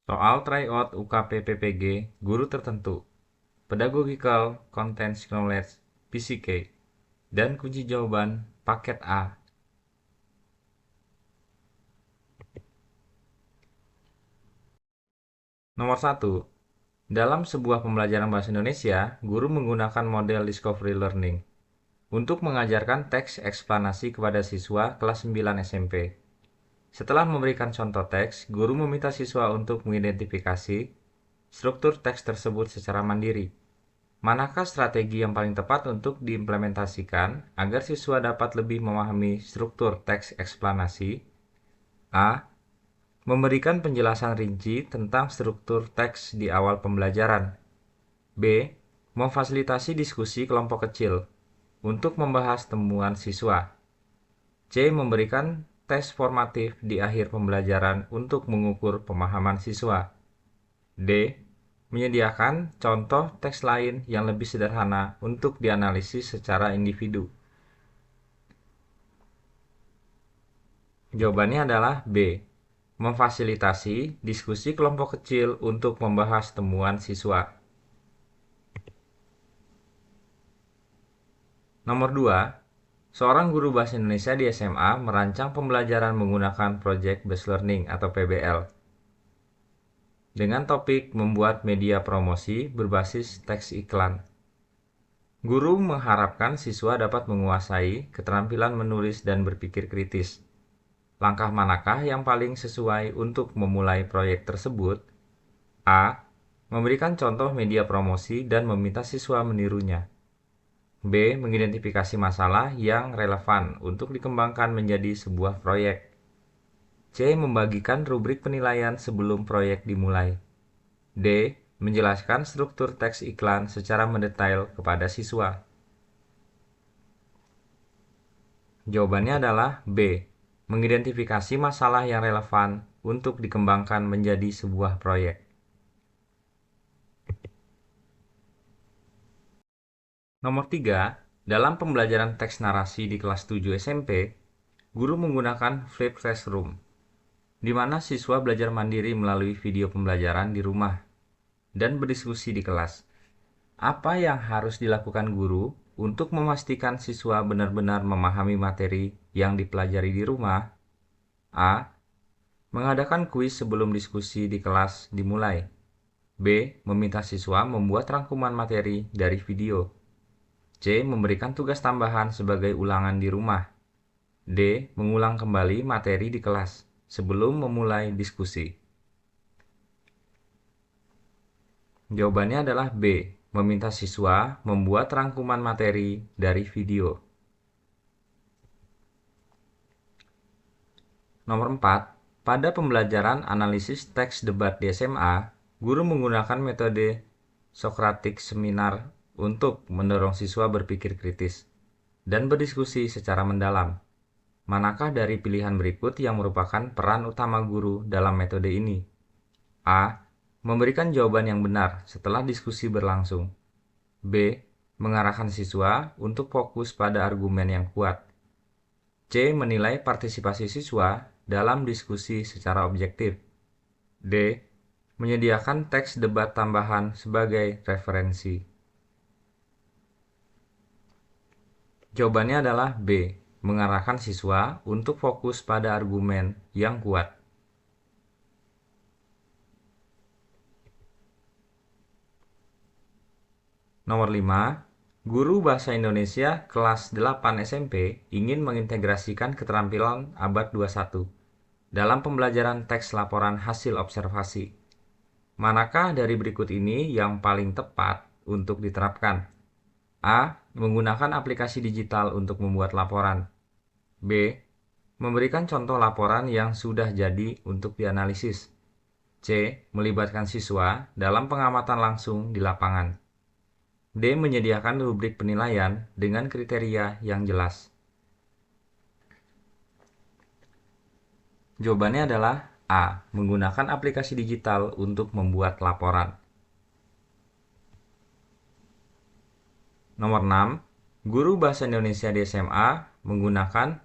Soal tryout UKP-PPG guru tertentu, Pedagogical Content Knowledge (PCK), dan kunci jawaban paket A. Nomor 1. Dalam sebuah pembelajaran bahasa Indonesia, guru menggunakan model Discovery Learning untuk mengajarkan teks eksplanasi kepada siswa kelas 9 SMP. Setelah memberikan contoh teks, guru meminta siswa untuk mengidentifikasi struktur teks tersebut secara mandiri. Manakah strategi yang paling tepat untuk diimplementasikan agar siswa dapat lebih memahami struktur teks eksplanasi? A. Memberikan penjelasan rinci tentang struktur teks di awal pembelajaran. B. Memfasilitasi diskusi kelompok kecil untuk membahas temuan siswa. C. Memberikan tes formatif di akhir pembelajaran untuk mengukur pemahaman siswa. D. Menyediakan contoh teks lain yang lebih sederhana untuk dianalisis secara individu. Jawabannya adalah B. Memfasilitasi diskusi kelompok kecil untuk membahas temuan siswa. Nomor 2. Seorang guru bahasa Indonesia di SMA merancang pembelajaran menggunakan Project Based Learning atau PBL dengan topik membuat media promosi berbasis teks iklan. Guru mengharapkan siswa dapat menguasai keterampilan menulis dan berpikir kritis. Langkah manakah yang paling sesuai untuk memulai proyek tersebut? A. Memberikan contoh media promosi dan meminta siswa menirunya. B. Mengidentifikasi masalah yang relevan untuk dikembangkan menjadi sebuah proyek. C. Membagikan rubrik penilaian sebelum proyek dimulai. D. Menjelaskan struktur teks iklan secara mendetail kepada siswa. Jawabannya adalah B. Mengidentifikasi masalah yang relevan untuk dikembangkan menjadi sebuah proyek. Nomor 3. Dalam pembelajaran teks narasi di kelas 7 SMP, guru menggunakan Flipped Classroom, di mana siswa belajar mandiri melalui video pembelajaran di rumah dan berdiskusi di kelas. Apa yang harus dilakukan guru untuk memastikan siswa benar-benar memahami materi yang dipelajari di rumah? A. Mengadakan kuis sebelum diskusi di kelas dimulai. B. Meminta siswa membuat rangkuman materi dari video. C. Memberikan tugas tambahan sebagai ulangan di rumah. D. Mengulang kembali materi di kelas sebelum memulai diskusi. Jawabannya adalah B. Meminta siswa membuat rangkuman materi dari video. Nomor 4. Pada pembelajaran analisis teks debat di SMA, guru menggunakan metode Socratic Seminar untuk mendorong siswa berpikir kritis dan berdiskusi secara mendalam. Manakah dari pilihan berikut yang merupakan peran utama guru dalam metode ini? A. Memberikan jawaban yang benar setelah diskusi berlangsung. B. Mengarahkan siswa untuk fokus pada argumen yang kuat. C. Menilai partisipasi siswa dalam diskusi secara objektif. D. Menyediakan teks debat tambahan sebagai referensi. Jawabannya adalah B. Mengarahkan siswa untuk fokus pada argumen yang kuat. Nomor 5. Guru Bahasa Indonesia kelas 8 SMP ingin mengintegrasikan keterampilan abad 21 dalam pembelajaran teks laporan hasil observasi. Manakah dari berikut ini yang paling tepat untuk diterapkan? A. Menggunakan aplikasi digital untuk membuat laporan. B. Memberikan contoh laporan yang sudah jadi untuk dianalisis. C. Melibatkan siswa dalam pengamatan langsung di lapangan. D. Menyediakan rubrik penilaian dengan kriteria yang jelas. Jawabannya adalah A. Menggunakan aplikasi digital untuk membuat laporan. Nomor 6. Guru Bahasa Indonesia di SMA menggunakan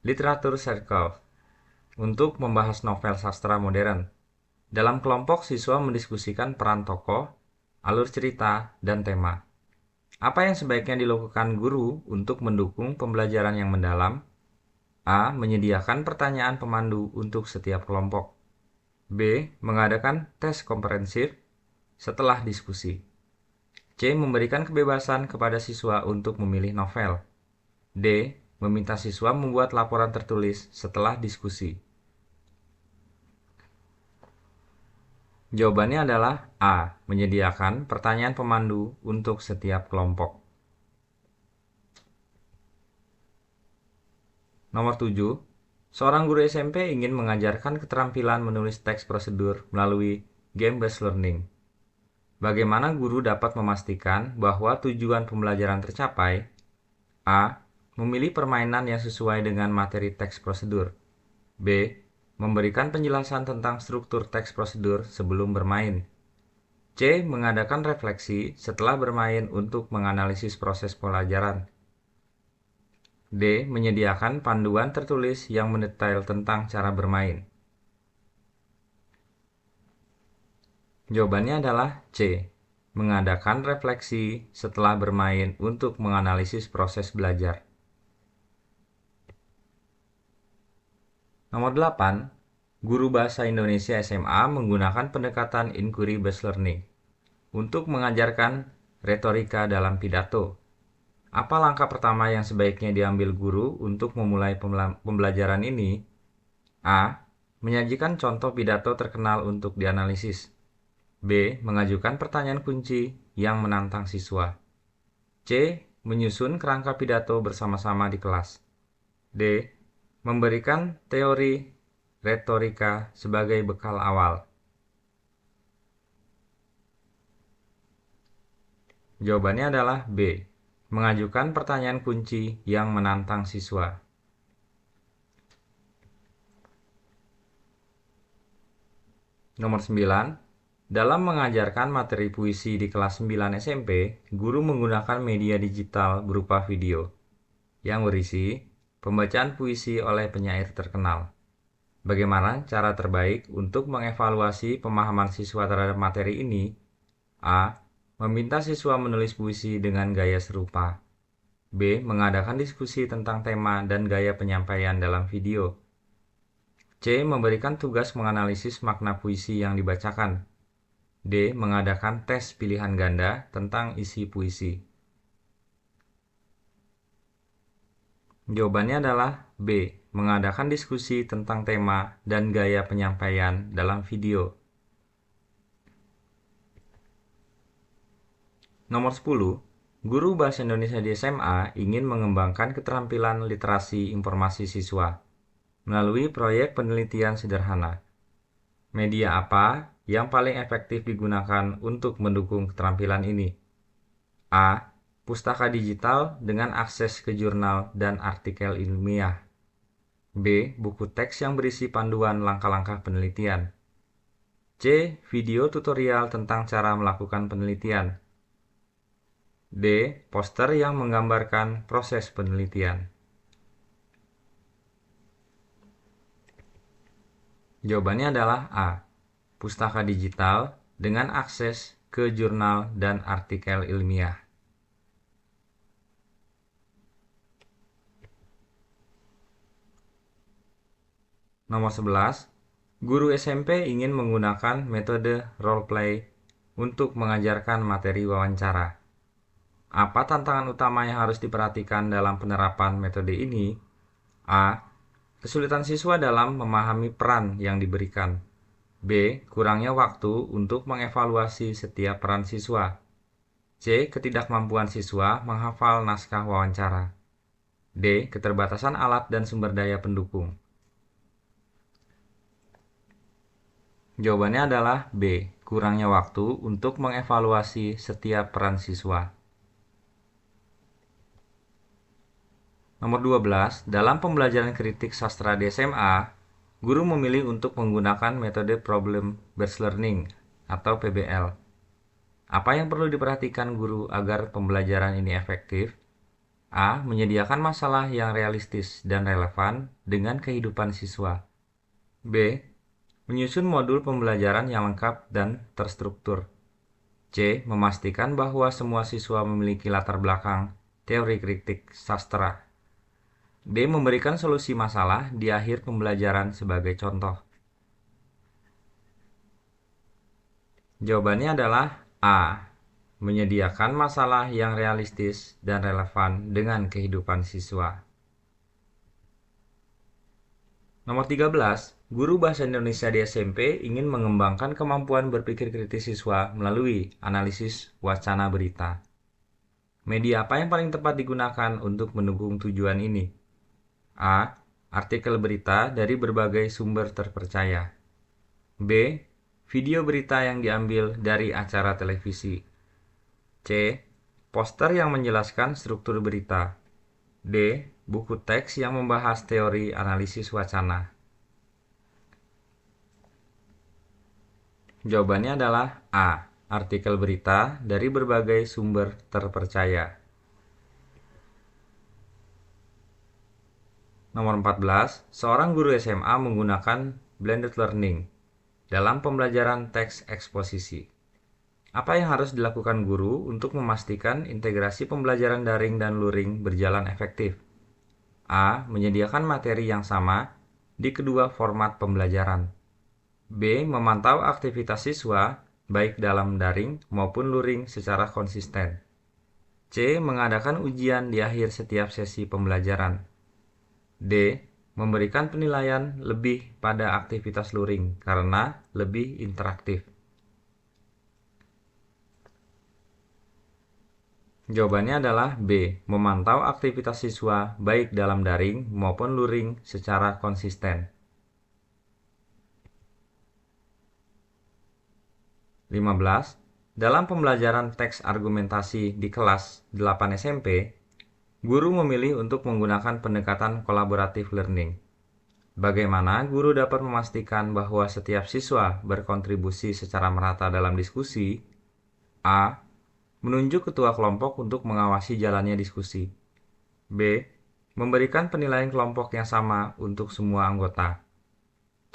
Literatur Circle untuk membahas novel sastra modern Dalam kelompok, siswa mendiskusikan peran tokoh, alur cerita, dan tema. Apa yang sebaiknya dilakukan guru untuk mendukung pembelajaran yang mendalam? A. Menyediakan pertanyaan pemandu untuk setiap kelompok. B. Mengadakan tes komprehensif setelah diskusi. C. Memberikan kebebasan kepada siswa untuk memilih novel. D. Meminta siswa membuat laporan tertulis setelah diskusi. Jawabannya adalah A. Menyediakan pertanyaan pemandu untuk setiap kelompok. Nomor 7. Seorang guru SMP ingin mengajarkan keterampilan menulis teks prosedur melalui game-based learning. Bagaimana guru dapat memastikan bahwa tujuan pembelajaran tercapai? A. Memilih permainan yang sesuai dengan materi teks prosedur. B. Memberikan penjelasan tentang struktur teks prosedur sebelum bermain. C. Mengadakan refleksi setelah bermain untuk menganalisis proses pelajaran. D. Menyediakan panduan tertulis yang mendetail tentang cara bermain. Jawabannya adalah C. Mengadakan refleksi setelah bermain untuk menganalisis proses belajar. Nomor 8. Guru Bahasa Indonesia SMA menggunakan pendekatan inquiry based learning untuk mengajarkan retorika dalam pidato. Apa langkah pertama yang sebaiknya diambil guru untuk memulai pembelajaran ini? A. Menyajikan contoh pidato terkenal untuk dianalisis. B. Mengajukan pertanyaan kunci yang menantang siswa. C. Menyusun kerangka pidato bersama-sama di kelas. D. Memberikan teori retorika sebagai bekal awal. Jawabannya adalah B. Mengajukan pertanyaan kunci yang menantang siswa. Nomor 9. Dalam mengajarkan materi puisi di kelas 9 SMP, guru menggunakan media digital berupa video yang berisi pembacaan puisi oleh penyair terkenal. Bagaimana cara terbaik untuk mengevaluasi pemahaman siswa terhadap materi ini? A. Meminta siswa menulis puisi dengan gaya serupa. B. Mengadakan diskusi tentang tema dan gaya penyampaian dalam video. C. Memberikan tugas menganalisis makna puisi yang dibacakan. D. Mengadakan tes pilihan ganda tentang isi puisi. Jawabannya adalah B. Mengadakan diskusi tentang tema dan gaya penyampaian dalam video. Nomor 10. Guru Bahasa Indonesia di SMA ingin mengembangkan keterampilan literasi informasi siswa melalui proyek penelitian sederhana. Media apa yang paling efektif digunakan untuk mendukung keterampilan ini? A. Pustaka digital dengan akses ke jurnal dan artikel ilmiah. B. Buku teks yang berisi panduan langkah-langkah penelitian. C. Video tutorial tentang cara melakukan penelitian. D. Poster yang menggambarkan proses penelitian. Jawabannya adalah A. Pustaka digital dengan akses ke jurnal dan artikel ilmiah. Nomor 11. Guru SMP ingin menggunakan metode role play untuk mengajarkan materi wawancara. Apa tantangan utama yang harus diperhatikan dalam penerapan metode ini? A. Kesulitan siswa dalam memahami peran yang diberikan. B. Kurangnya waktu untuk mengevaluasi setiap peran siswa. C. Ketidakmampuan siswa menghafal naskah wawancara. D. Keterbatasan alat dan sumber daya pendukung. Jawabannya adalah B. Kurangnya waktu untuk mengevaluasi setiap peran siswa. Nomor 12. Dalam pembelajaran kritik sastra di SMA, guru memilih untuk menggunakan metode problem based learning atau PBL. Apa yang perlu diperhatikan guru agar pembelajaran ini efektif? A. Menyediakan masalah yang realistis dan relevan dengan kehidupan siswa. B. Menyusun modul pembelajaran yang lengkap dan terstruktur. C. Memastikan bahwa semua siswa memiliki latar belakang teori kritik sastra. D. Memberikan solusi masalah di akhir pembelajaran sebagai contoh. Jawabannya adalah A. Menyediakan masalah yang realistis dan relevan dengan kehidupan siswa. Nomor 13, guru bahasa Indonesia di SMP ingin mengembangkan kemampuan berpikir kritis siswa melalui analisis wacana berita. Media apa yang paling tepat digunakan untuk mendukung tujuan ini? A. Artikel berita dari berbagai sumber terpercaya. B. Video berita yang diambil dari acara televisi. C. Poster yang menjelaskan struktur berita. D. Buku teks yang membahas teori analisis wacana. Jawabannya adalah A. Artikel berita dari berbagai sumber terpercaya. Nomor 14, seorang guru SMA menggunakan blended learning dalam pembelajaran teks eksposisi. Apa yang harus dilakukan guru untuk memastikan integrasi pembelajaran daring dan luring berjalan efektif? A. Menyediakan materi yang sama di kedua format pembelajaran. B. Memantau aktivitas siswa baik dalam daring maupun luring secara konsisten. C. Mengadakan ujian di akhir setiap sesi pembelajaran. D. Memberikan penilaian lebih pada aktivitas luring karena lebih interaktif. Jawabannya adalah B. Memantau aktivitas siswa baik dalam daring maupun luring secara konsisten. 15. Dalam pembelajaran teks argumentasi di kelas 8 SMP, guru memilih untuk menggunakan pendekatan kolaboratif learning. Bagaimana guru dapat memastikan bahwa setiap siswa berkontribusi secara merata dalam diskusi? A. Menunjuk ketua kelompok untuk mengawasi jalannya diskusi. B. Memberikan penilaian kelompok yang sama untuk semua anggota.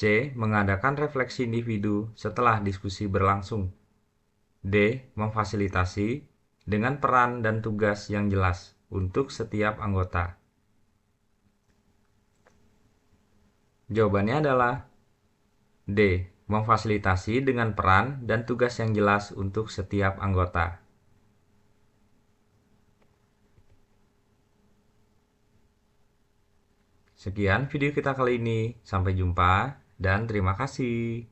C. Mengadakan refleksi individu setelah diskusi berlangsung. D. Memfasilitasi dengan peran dan tugas yang jelas untuk setiap anggota. Jawabannya adalah D. Memfasilitasi dengan peran dan tugas yang jelas untuk setiap anggota. Sekian video kita kali ini. Sampai jumpa dan terima kasih.